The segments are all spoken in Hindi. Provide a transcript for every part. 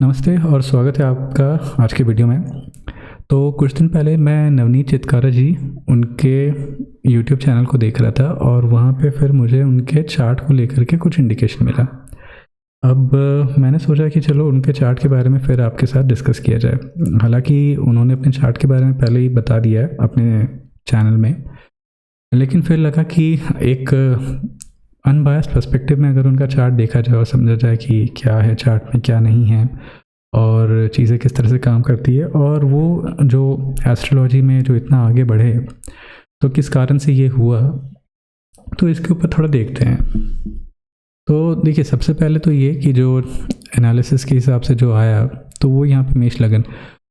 नमस्ते और स्वागत है आपका आज की वीडियो में। तो कुछ दिन पहले मैं नवनीत चितकारा जी उनके यूट्यूब चैनल को देख रहा था और वहाँ पे फिर मुझे उनके चार्ट को लेकर के कुछ इंडिकेशन मिला। अब मैंने सोचा कि चलो उनके चार्ट के बारे में फिर आपके साथ डिस्कस किया जाए। हालांकि उन्होंने अपने चार्ट के बारे में पहले ही बता दिया है अपने चैनल में, लेकिन फिर लगा कि एक अनबायस्ड पर्सपेक्टिव में अगर उनका चार्ट देखा जाए और समझा जाए कि क्या है चार्ट में क्या नहीं है और चीज़ें किस तरह से काम करती है और वो जो एस्ट्रोलॉजी में जो इतना आगे बढ़े तो किस कारण से ये हुआ, तो इसके ऊपर थोड़ा देखते हैं। तो देखिए, सबसे पहले तो ये कि जो एनालिसिस के हिसाब से जो आया तो वो यहाँ पे मेष लगन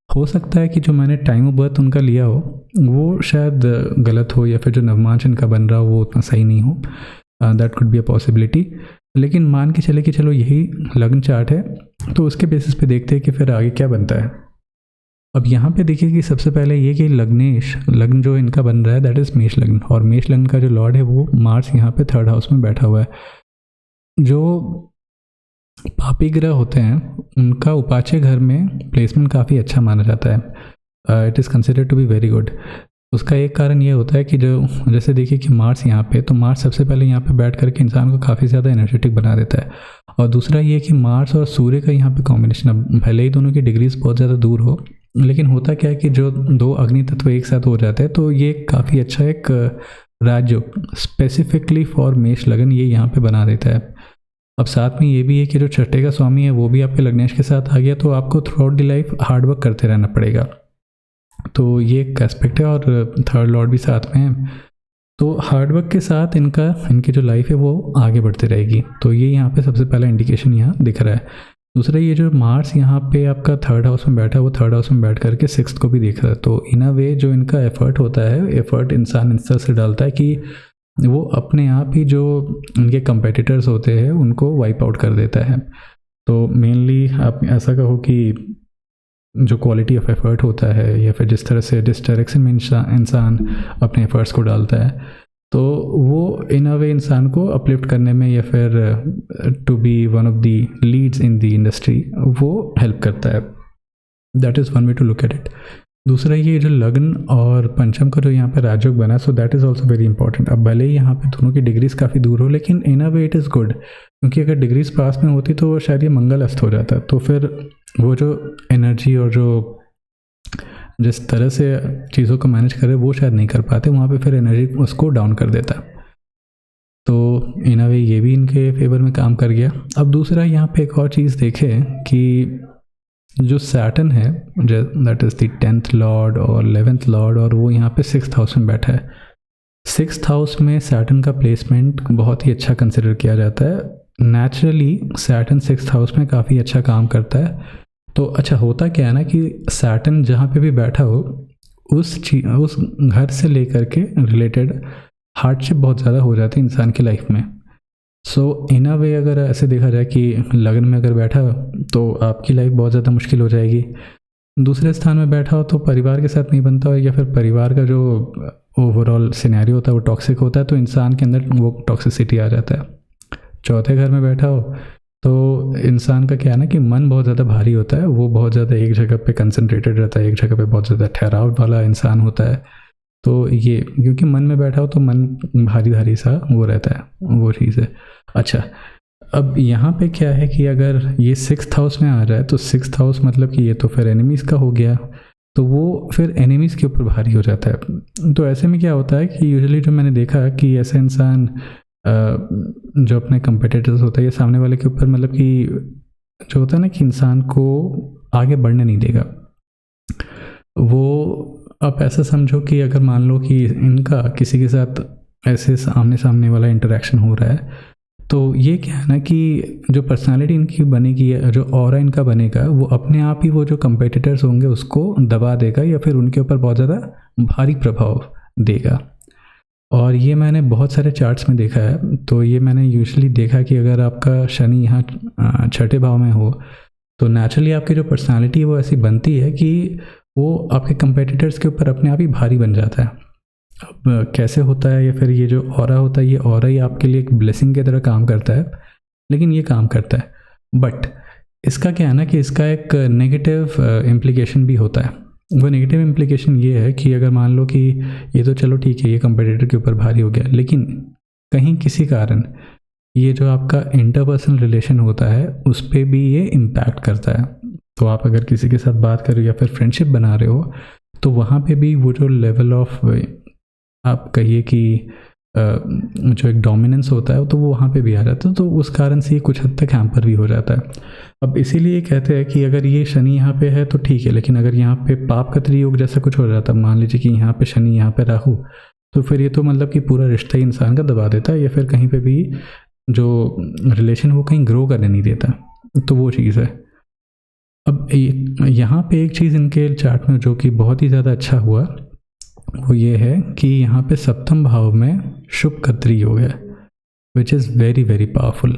हो सकता है कि जो मैंने टाइम ऑफ बर्थ उनका लिया हो वो शायद गलत हो, या फिर जो नवमांश इनका बन रहा हो वो उतना सही नहीं हो। That could be a possibility. लेकिन मान के चले कि चलो यही लग्न चार्ट है, तो उसके बेसिस पे देखते हैं कि फिर आगे क्या बनता है। अब यहाँ पे देखिए कि सबसे पहले ये कि लग्न जो इनका बन रहा है दैट इज़ मेष लग्न, और मेष लग्न का जो लॉर्ड है वो मार्स यहाँ पे 3rd हाउस में बैठा हुआ है। जो पापी ग्रह होते हैं उनका उपाच्य घर में प्लेसमेंट काफ़ी अच्छा माना जाता है। It is considered to be very good. उसका एक कारण ये होता है कि जो जैसे देखिए कि मार्स यहाँ पे, तो मार्स सबसे पहले यहाँ पे बैठ करके इंसान को काफ़ी ज़्यादा एनर्जेटिक बना देता है। और दूसरा ये कि मार्स और सूर्य का यहाँ पे कॉम्बिनेशन, अब भले ही दोनों की डिग्रीज बहुत ज़्यादा दूर हो, लेकिन होता क्या है कि जो दो अग्नि तत्व एक साथ हो जाते हैं तो ये काफ़ी अच्छा एक राज्य स्पेसिफिकली फॉर मेष लगन ये यहाँ पे बना देता है। अब साथ में ये भी है कि जो छठे का स्वामी है वो भी आपके लग्नेश के साथ आ गया, तो आपको through out the life hard work करते रहना पड़ेगा। तो ये एक एस्पेक्ट है, और 3rd लॉर्ड भी साथ में है, तो हार्डवर्क के साथ इनकी जो लाइफ है वो आगे बढ़ती रहेगी। तो ये यहाँ पे सबसे पहला इंडिकेशन यहाँ दिख रहा है। दूसरा, ये जो मार्स यहाँ पे आपका 3rd हाउस में बैठा है वो 3rd हाउस में बैठ करके 6th को भी देख रहा है। तो इन अ वे जो इनका एफर्ट होता है, एफर्ट इंसान इस तरह से डालता है कि वो अपने आप ही जो इनके कंपेटिटर्स होते हैं उनको वाइप आउट कर देता है। तो मेनली आप ऐसा कहो कि जो क्वालिटी ऑफ एफर्ट होता है, या फिर जिस तरह से जिस डायरेक्शन में इंसान अपने एफर्ट्स को डालता है, तो वो इन अ वे इंसान को अपलिफ्ट करने में या फिर to be one of the leads in the industry वो हेल्प करता है। That is one way to look at it. दूसरा, ये जो लग्न और पंचम का जो यहाँ पे राजयोग बना, so that is also very important. अब भले ही यहाँ पे दोनों की डिग्रीज काफ़ी दूर हो, लेकिन इन अ वे इट इज़ गुड, क्योंकि अगर डिग्रीज पास में होती तो शायद ये मंगल अस्त हो जाता। तो फिर वो जो एनर्जी और जो जिस तरह से चीज़ों को मैनेज करे वो शायद नहीं कर पाते, वहाँ पे फिर एनर्जी उसको डाउन कर देता। तो इन अ वे ये भी इनके फेवर में काम कर गया। अब दूसरा, यहाँ पे एक और चीज़ देखें कि जो सैटर्न है that is the 10th Lord और 11th लॉर्ड, और वो यहाँ पे 6th हाउस में बैठा है। 6th हाउस में सैटर्न का प्लेसमेंट बहुत ही अच्छा कंसिडर किया जाता है। नेचुरली सैटर्न 6th हाउस में काफ़ी अच्छा काम करता है। तो अच्छा होता क्या है ना कि सैटर्न जहाँ पे भी बैठा हो उस घर से लेकर के रिलेटेड हार्डशिप बहुत ज़्यादा हो जाती है इंसान की लाइफ में। सो इन अ वे अगर ऐसे देखा जाए कि लगन में अगर बैठा तो आपकी लाइफ बहुत ज़्यादा मुश्किल हो जाएगी। दूसरे स्थान में बैठा हो तो परिवार के साथ नहीं बनता हो, या फिर परिवार का जो ओवरऑल सिनेरियो होता है वो टॉक्सिक होता है, तो इंसान के अंदर वो टॉक्सिसिटी आ जाता है। चौथे घर में बैठा हो तो इंसान का क्या है ना कि मन बहुत ज़्यादा भारी होता है, वो बहुत ज़्यादा एक जगह पे कंसंट्रेटेड रहता है, एक जगह पे बहुत ज़्यादा ठहराव वाला इंसान होता है। तो ये क्योंकि मन में बैठा हो तो मन भारी भारी सा वो रहता है, वो चीज़ है। अच्छा, अब यहाँ पे क्या है कि अगर ये 6th हाउस में आ रहा है तो 6th हाउस मतलब कि ये तो फिर एनिमीज़ का हो गया, तो वो फिर एनिमीज़ के ऊपर भारी हो जाता है। तो ऐसे में क्या होता है कि यूजुअली जो मैंने देखा कि ऐसा इंसान जो अपने कंपेटिटर्स होता है ये सामने वाले के ऊपर, मतलब कि जो होता है ना कि इंसान को आगे बढ़ने नहीं देगा। वो आप ऐसा समझो कि अगर मान लो कि इनका किसी के साथ ऐसे आमने सामने वाला इंटरेक्शन हो रहा है, तो ये क्या है ना कि जो पर्सनालिटी इनकी बनेगी, जो ऑरा इनका बनेगा, वो अपने आप ही वो जो कंपेटिटर्स होंगे उसको दबा देगा या फिर उनके ऊपर बहुत ज़्यादा भारी प्रभाव देगा। और ये मैंने बहुत सारे चार्ट्स में देखा है। तो ये मैंने यूजुअली देखा कि अगर आपका शनि यहाँ छठे भाव में हो तो नेचुरली आपकी जो पर्सनालिटी है वो ऐसी बनती है कि वो आपके कंपेटिटर्स के ऊपर अपने आप ही भारी बन जाता है। अब कैसे होता है, या फिर ये जो ऑरा होता है, ये ऑरा ही आपके लिए एक ब्लेसिंग की तरह काम करता है, लेकिन ये काम करता है। बट इसका क्या है ना कि इसका एक नेगेटिव इम्प्लीकेशन भी होता है। वो नेगेटिव इम्प्लीकेशन ये है कि अगर मान लो कि ये तो चलो ठीक है, ये कंपटीटर के ऊपर भारी हो गया, लेकिन कहीं किसी कारण ये जो आपका इंटरपर्सनल रिलेशन होता है उस पर भी ये इम्पैक्ट करता है। तो आप अगर किसी के साथ बात कर रहे हो या फिर फ्रेंडशिप बना रहे हो तो वहाँ पे भी वो जो लेवल ऑफ आप कहिए कि जो एक डोमिनेंस होता है तो वो वहाँ पे भी आ जाता है, तो उस कारण से ये कुछ हद तक हैम्पर भी हो जाता है। अब इसीलिए कहते हैं कि अगर ये शनि यहाँ पे है तो ठीक है, लेकिन अगर यहाँ पे पाप का त्रियोग जैसा कुछ हो जाता है, मान लीजिए कि यहाँ पे शनि यहाँ पे राहु, तो फिर ये तो मतलब कि पूरा रिश्ता ही इंसान का दबा देता है या फिर कहीं पे भी जो रिलेशन वो कहीं ग्रो करने नहीं देता। तो वो चीज़ है। अब यहाँ पे एक चीज़ इनके चार्ट में जो कि बहुत ही ज़्यादा अच्छा हुआ वो ये है कि यहाँ पे सप्तम भाव में शुभ कत्री योग है, which is very very powerful.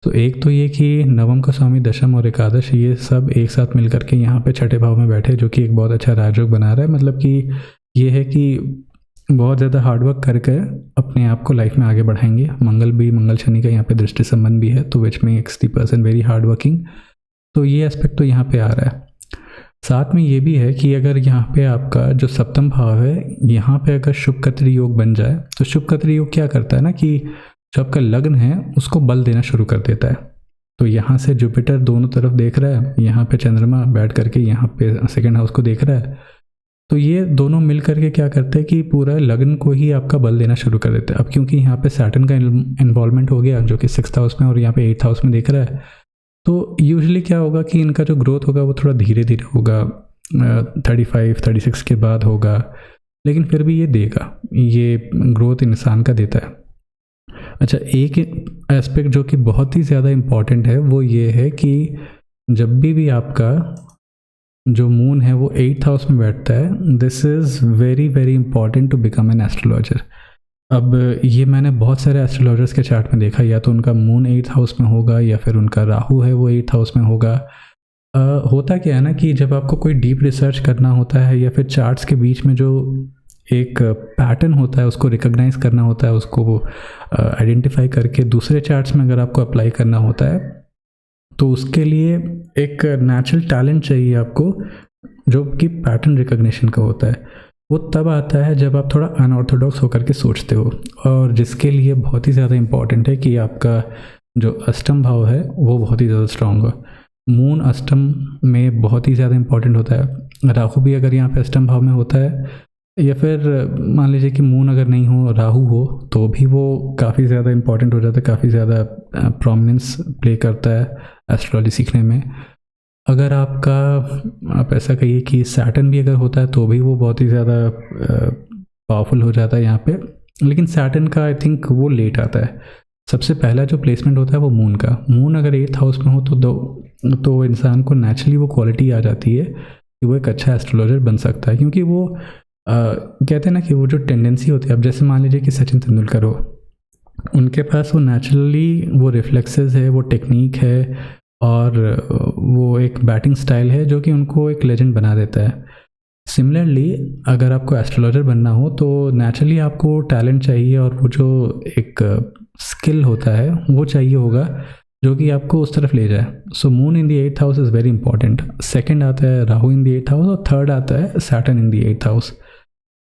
तो एक तो ये कि नवम का स्वामी, दशम और एकादश ये सब एक साथ मिल करके यहाँ पे छठे भाव में बैठे, जो कि एक बहुत अच्छा राजयोग बना रहा है। मतलब कि ये है कि बहुत ज़्यादा हार्डवर्क करके अपने आप को लाइफ में आगे बढ़ाएंगे। मंगल शनि का यहाँ पे दृष्टि संबंध भी है, तो विच में 60% वेरी हार्ड वर्किंग। तो ये एस्पेक्ट तो यहाँ पे आ रहा है। साथ में ये भी है कि अगर यहाँ पे आपका जो सप्तम भाव है यहाँ पे अगर शुभ कत्री योग बन जाए, तो शुभ कत्री योग क्या करता है ना कि जो आपका लग्न है उसको बल देना शुरू कर देता है। तो यहाँ से जुपिटर दोनों तरफ देख रहा है, यहाँ पे चंद्रमा बैठ करके यहाँ पे सेकेंड हाउस को देख रहा है, तो ये दोनों मिल करके क्या करते हैं कि पूरा लग्न को ही आपका बल देना शुरू कर देते हैं। अब क्योंकि यहाँ पे सैटर्न का इन्वॉल्वमेंट हो गया जो कि 6th हाउस में और यहाँ पे 8th हाउस में देख रहा है, तो यूजुअली क्या होगा कि इनका जो ग्रोथ होगा वो थोड़ा धीरे धीरे होगा, 35-36 के बाद होगा, लेकिन फिर भी ये देगा, ये ग्रोथ इंसान का देता है। अच्छा, एक एस्पेक्ट जो कि बहुत ही ज़्यादा इम्पॉर्टेंट है वो ये है कि जब भी आपका जो मून है वो 8th हाउस में बैठता है, this is very very important to become an astrologer. अब ये मैंने बहुत सारे एस्ट्रोलॉजर्स के चार्ट में देखा, या तो उनका मून 8th हाउस में होगा या फिर उनका राहु है वो 8th हाउस में होगा। होता क्या है ना कि जब आपको कोई डीप रिसर्च करना होता है या फिर चार्ट्स के बीच में जो एक पैटर्न होता है उसको रिकॉग्नाइज करना होता है, उसको आइडेंटिफाई करके दूसरे चार्ट्स में अगर आपको अप्लाई करना होता है, तो उसके लिए एक नेचुरल टैलेंट चाहिए आपको जो कि पैटर्न रिकॉग्निशन का होता है। वो तब आता है जब आप थोड़ा अनऑर्थोडॉक्स होकर के सोचते हो, और जिसके लिए बहुत ही ज़्यादा इम्पॉर्टेंट है कि आपका जो अष्टम भाव है वो बहुत ही ज़्यादा स्ट्रांग हो। मून अष्टम में बहुत ही ज़्यादा इम्पॉर्टेंट होता है। राहु भी अगर यहाँ पे अष्टम भाव में होता है, या फिर मान लीजिए कि मून अगर नहीं हो राहु हो, तो भी वो काफ़ी ज़्यादा इम्पॉर्टेंट हो जाता है, काफ़ी ज़्यादा प्रोमिनेंस प्ले करता है एस्ट्रोलॉजी सीखने में। अगर आप ऐसा कहिए कि सैटर्न भी अगर होता है तो भी वो बहुत ही ज़्यादा पावरफुल हो जाता है यहाँ पे, लेकिन सैटर्न का आई थिंक वो लेट आता है। सबसे पहला जो प्लेसमेंट होता है वो मून का। मून अगर 8th हाउस में हो तो इंसान को नेचुरली वो क्वालिटी आ जाती है कि वो एक अच्छा एस्ट्रोलॉजर बन सकता है, क्योंकि वो कहते हैं ना कि वो जो टेंडेंसी होती है, अब जैसे मान लीजिए कि सचिन तेंदुलकर हो, उनके पास वो नेचुरली वो रिफ्लेक्सेस है, वो टेक्निक है, और वो एक बैटिंग स्टाइल है जो कि उनको एक लेजेंड बना देता है। सिमिलरली अगर आपको एस्ट्रोलॉजर बनना हो तो नेचुरली आपको टैलेंट चाहिए, और वो जो एक स्किल होता है वो चाहिए होगा जो कि आपको उस तरफ ले जाए। So moon in the 8th house is very important. Second आता है Rahu in the 8th house, और थर्ड आता है Saturn in the 8th house.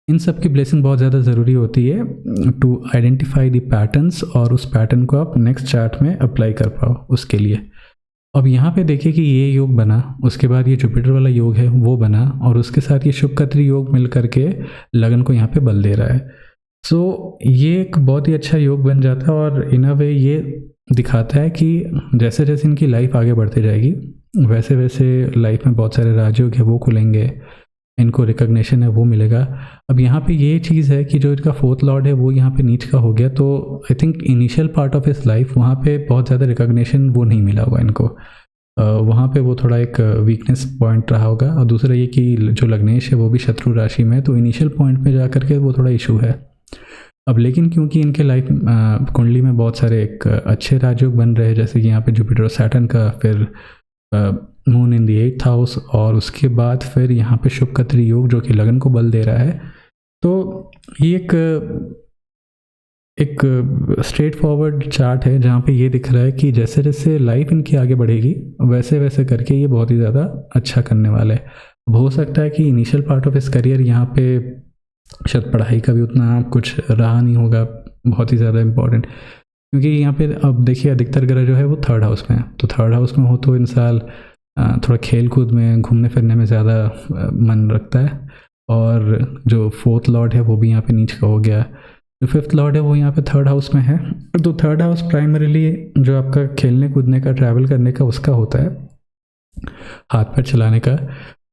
इन सब की ब्लेसिंग बहुत ज़्यादा ज़रूरी होती है टू आइडेंटिफाई द पैटर्न्स, और उस पैटर्न को आप नेक्स्ट चार्ट में अप्लाई कर पाओ उसके लिए। अब यहाँ पे देखिए कि ये योग बना, उसके बाद ये जुपिटर वाला योग है वो बना, और उसके साथ ये शुभ कत्री योग मिल करके लगन को यहाँ पे बल दे रहा है। सो ये एक बहुत ही अच्छा योग बन जाता है, और इन अ वे ये दिखाता है कि जैसे जैसे इनकी लाइफ आगे बढ़ती जाएगी वैसे वैसे लाइफ में बहुत सारे राजयोग है वो खुलेंगे, इनको रिकग्निशन है वो मिलेगा। अब यहाँ पे ये चीज़ है कि जो इनका 4th लॉर्ड है वो यहाँ पे नीच का हो गया, तो I think initial part of his life वहाँ पे बहुत ज़्यादा रिकग्निशन वो नहीं मिला होगा इनको, वहाँ पे वो थोड़ा एक वीकनेस पॉइंट रहा होगा। और दूसरा ये कि जो लग्नेश है वो भी शत्रु राशि में, तो इनिशियल पॉइंट में जा करके वो थोड़ा इशू है। अब लेकिन क्योंकि इनके लाइफ कुंडली में बहुत सारे एक अच्छे राजयोग बन रहे हैं, जैसे कि यहाँ पे जुपिटर और सैटर्न का, फिर moon in the 8th house, और उसके बाद फिर यहाँ पे शुभ कत्री योग जो कि लगन को बल दे रहा है, तो ये एक स्ट्रेट फॉरवर्ड चार्ट है जहाँ पे ये दिख रहा है कि जैसे जैसे लाइफ इनकी आगे बढ़ेगी वैसे वैसे करके ये बहुत ही ज़्यादा अच्छा करने वाला है। अब हो सकता है कि इनिशियल पार्ट ऑफ इस करियर यहाँ पे शायद पढ़ाई का भी उतना कुछ रहा नहीं होगा बहुत ही ज़्यादा इम्पोर्टेंट, क्योंकि यहाँ पे अब देखिए अधिकतर ग्रह जो है वो थर्ड हाउस में है। तो थर्ड हाउस में हो तो इंसान थोड़ा खेल कूद में घूमने फिरने में ज़्यादा मन रखता है। और जो फोर्थ लॉर्ड है वो भी यहाँ पे नीच का हो गया, जो फिफ्थ लॉर्ड है वो यहाँ पे थर्ड हाउस में है। तो थर्ड हाउस प्राइमरीली जो आपका खेलने कूदने का, ट्रैवल करने का, उसका होता है, हाथ पैर चलाने का।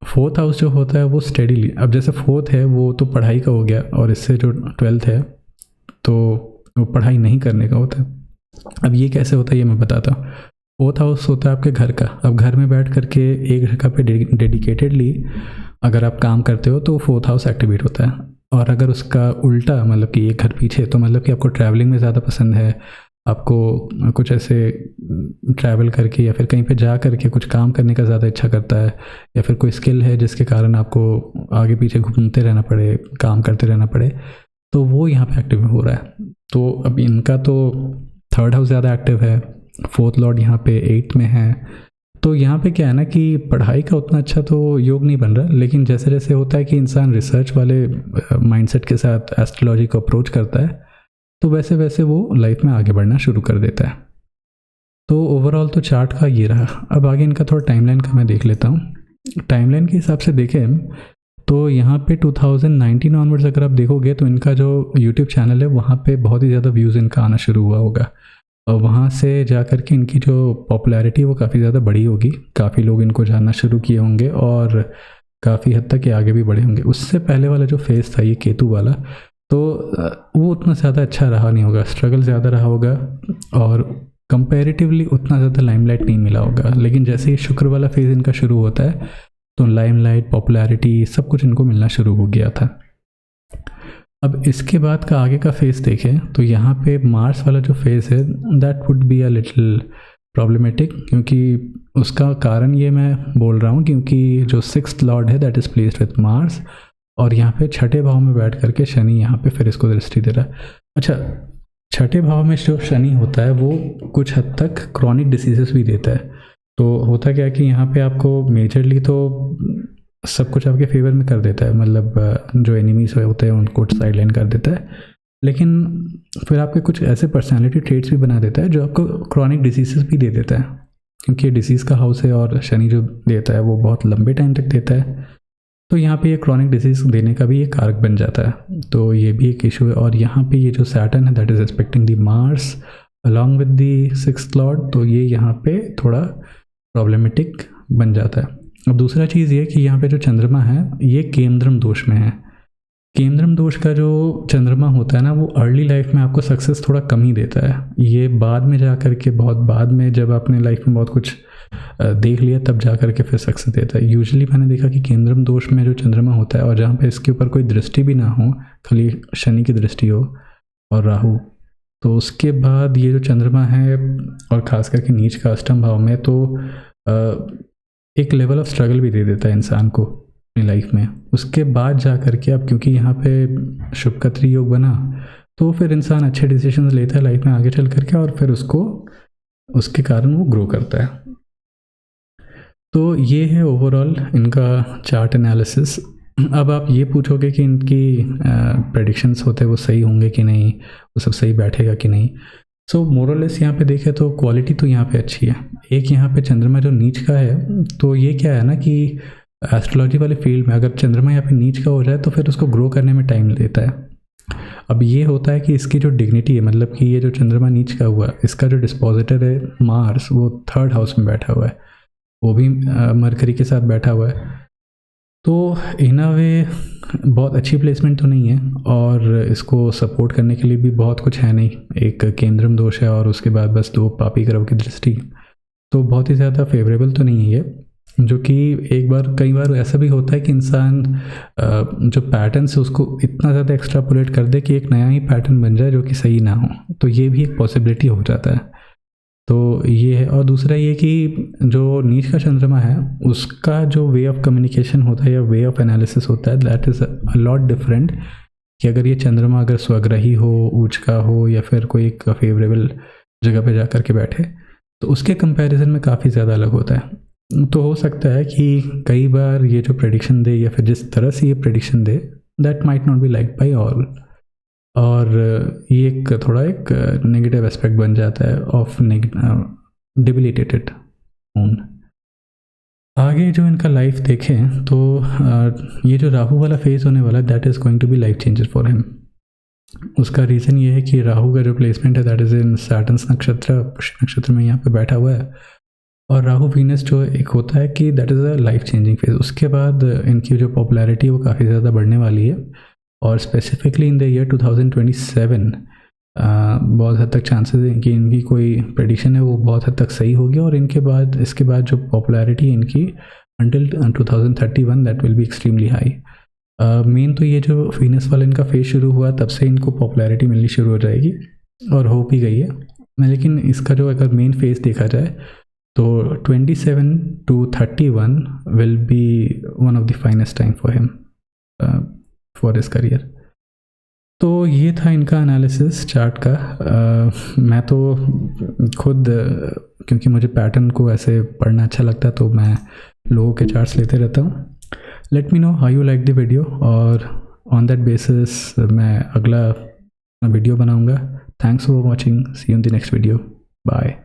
फोर्थ हाउस जो होता है वो स्टडीली, अब जैसे फोर्थ है वो तो पढ़ाई का हो गया, और इससे जो ट्वेल्थ है तो वो पढ़ाई नहीं करने का होता है। अब ये कैसे होता है ये मैं बताता हूँ। फोर्थ हाउस होता है आपके घर का। अब घर में बैठ करके एक जगह पे डेडिकेटेडली अगर आप काम करते हो तो फोर्थ हाउस एक्टिवेट होता है। और अगर उसका उल्टा, मतलब कि एक घर पीछे, तो मतलब कि आपको ट्रैवलिंग में ज़्यादा पसंद है, आपको कुछ ऐसे ट्रैवल करके या फिर कहीं पे जा करके कुछ काम करने का ज़्यादा इच्छा करता है, या फिर कोई स्किल है जिसके कारण आपको आगे पीछे घूमते रहना पड़े, काम करते रहना पड़े, तो वो यहाँ पे एक्टिव हो रहा है। तो अब इनका तो थर्ड हाउस ज़्यादा एक्टिव है, फोर्थ लॉर्ड यहाँ पे 8th में है। तो यहाँ पे क्या है ना कि पढ़ाई का उतना अच्छा तो योग नहीं बन रहा, लेकिन जैसे जैसे होता है कि इंसान रिसर्च वाले माइंडसेट के साथ एस्ट्रोलॉजी को अप्रोच करता है तो वैसे वैसे वो लाइफ में आगे बढ़ना शुरू कर देता है। तो ओवरऑल तो चार्ट का ये रहा। अब आगे इनका थोड़ा टाइमलाइन का मैं देख लेता हूँ। टाइमलाइन के हिसाब से देखें तो यहाँ पे 2019 ऑनवर्ड्स अगर आप देखोगे तो इनका जो यूट्यूब चैनल है वहाँ पे बहुत ही ज़्यादा व्यूज़ इनका आना शुरू हुआ होगा, और वहाँ से जा कर के इनकी जो पॉपुलैरिटी वो काफ़ी ज़्यादा बढ़ी होगी, काफ़ी लोग इनको जानना शुरू किए होंगे और काफ़ी हद तक ये आगे भी बढ़े होंगे। उससे पहले वाला जो फेज़ था ये केतु वाला, तो वो उतना ज़्यादा अच्छा रहा नहीं होगा, स्ट्रगल ज़्यादा रहा होगा और कंपैरेटिवली उतना ज़्यादा लाइमलाइट नहीं मिला होगा। लेकिन जैसे ही शुक्र वाला फेज़ इनका शुरू होता है तो लाइमलाइट, पॉपुलैरिटी सब कुछ इनको मिलना शुरू हो गया था। अब इसके बाद का आगे का फेज़ देखें तो यहाँ पे मार्स वाला जो फेज़ है that would be a little problematic, क्योंकि उसका कारण ये मैं बोल रहा हूँ क्योंकि जो 6th लॉर्ड है that is placed with Mars, और यहाँ पे छठे भाव में बैठ करके शनि यहाँ पे फिर इसको दृष्टि दे रहा है। अच्छा, छठे भाव में जो शनि होता है वो कुछ हद तक क्रॉनिक डिसीजेस भी देता है। तो होता क्या है कि यहाँ पे आपको मेजरली तो सब कुछ आपके फेवर में कर देता है, मतलब जो एनिमीज होते हैं उनको साइडलाइन कर देता है, लेकिन फिर आपके कुछ ऐसे पर्सनालिटी ट्रेट्स भी बना देता है जो आपको क्रॉनिक डिसीजेस भी दे देता है, क्योंकि डिसीज़ का हाउस है और शनि जो देता है वो बहुत लंबे टाइम तक देता है। तो यहाँ पे ये क्रॉनिक डिसीज़ देने का भी ये कारक बन जाता है, तो ये भी एक इशू है। और यहाँ पे ये जो सैटर्न है that is expecting the Mars along with the 6th Lord, तो ये यहाँ पे थोड़ा प्रॉब्लमेटिक बन जाता है। अब दूसरा चीज़ ये कि यहाँ पे जो चंद्रमा है ये केंद्रम दोष में है। केंद्रम दोष का जो चंद्रमा होता है ना वो अर्ली लाइफ में आपको सक्सेस थोड़ा कम ही देता है। ये बाद में जा कर के, बहुत बाद में जब आपने लाइफ में बहुत कुछ देख लिया तब जा कर के फिर सक्सेस देता है। यूजुअली मैंने देखा कि केंद्रम दोष में जो चंद्रमा होता है और जहाँ पे इसके ऊपर कोई दृष्टि भी ना हो, खाली शनि की दृष्टि हो और राहु, तो उसके बाद ये जो चंद्रमा है और ख़ास करके नीच का अष्टम भाव में, तो एक लेवल ऑफ स्ट्रगल भी दे देता है इंसान को अपनी लाइफ में। उसके बाद जा कर के अब क्योंकि यहाँ पे शुभकत्री योग बना तो फिर इंसान अच्छे डिसीजंस लेता है लाइफ में आगे चल करके, और फिर उसको उसके कारण वो ग्रो करता है। तो ये है ओवरऑल इनका चार्ट एनालिसिस। अब आप ये पूछोगे कि इनकी प्रेडिक्शंस होते हैं वो सही होंगे कि नहीं, वो सब सही बैठेगा कि नहीं। सो मोरलेस यहाँ पे देखें तो क्वालिटी तो यहाँ पे अच्छी है। एक यहाँ पे चंद्रमा जो नीच का है, तो ये क्या है ना कि एस्ट्रोलॉजी वाले फील्ड में अगर चंद्रमा यहाँ पे नीच का हो जाए तो फिर उसको ग्रो करने में टाइम लेता है। अब ये होता है कि इसकी जो डिग्निटी है, मतलब कि ये जो चंद्रमा नीच का हुआ, इसका जो डिस्पोजिटर है मार्स वो 3rd हाउस में बैठा हुआ है, वो भी मरकरी के साथ बैठा हुआ है। तो इन अ वे बहुत अच्छी प्लेसमेंट तो नहीं है, और इसको सपोर्ट करने के लिए भी बहुत कुछ है नहीं। एक केंद्रम दोष है और उसके बाद बस 2 पापी ग्रह की दृष्टि, तो बहुत ही ज़्यादा फेवरेबल तो नहीं है ये। जो कि कई बार ऐसा भी होता है कि इंसान जो पैटर्न है उसको इतना ज़्यादा एक्स्ट्रापोलेट कर दे कि एक नया ही पैटर्न बन जाए जो कि सही ना हो, तो ये भी एक पॉसिबिलिटी हो जाता है। तो ये है। और दूसरा ये कि जो नीच का चंद्रमा है उसका जो वे ऑफ कम्युनिकेशन होता है या वे ऑफ एनालिसिस होता है that is a lot different कि अगर ये चंद्रमा अगर स्वग्रही हो, ऊंच का हो, या फिर कोई एक फेवरेबल जगह पे जा कर के बैठे, तो उसके कंपैरिजन में काफ़ी ज़्यादा अलग होता है। तो हो सकता है कि कई बार ये जो प्रेडिक्शन दे या फिर जिस तरह से ये prediction they, that might not be like by all, और ये एक थोड़ा एक नेगेटिव एस्पेक्ट बन जाता है ऑफ डिबिलिटेटेड मून। आगे जो इनका लाइफ देखें तो ये जो राहु वाला फेज होने वाला है, that is going to be life changer for him. उसका रीज़न ये है कि राहु का जो प्लेसमेंट है दैट इज़ इन सैटर्न्स नक्षत्र, पुष्य नक्षत्र में यहाँ पे बैठा हुआ है। और राहु वीनस जो एक होता है कि that is a life changing phase. उसके बाद इनकी जो पॉपुलैरिटी है वो काफ़ी ज़्यादा बढ़ने वाली है, और स्पेसिफिकली इन द ईयर 2027 बहुत हद तक चांसेस हैं कि इनकी कोई प्रेडिक्शन है वो बहुत हद तक सही होगी, और इसके बाद जो पॉपुलैरिटी इनकी until 2031 that will be extremely high. Main तो ये जो वीनस वाला इनका फेज शुरू हुआ तब से इनको पॉपुलैरिटी मिलनी शुरू हो जाएगी, और हो भी गई है। लेकिन इसका जो अगर मेन फेज देखा जाए तो 27 to 31 will be one of the finest time for him for his career। तो ये था इनका एनालिसिस चार्ट का। मैं तो खुद क्योंकि मुझे पैटर्न को ऐसे पढ़ना अच्छा लगता है तो मैं लोगों के चार्ट्स लेते रहता हूँ। Let me know how you like the video, और ऑन दैट बेसिस मैं अगला वीडियो बनाऊँगा। Thanks for watching, see you in the next video, bye.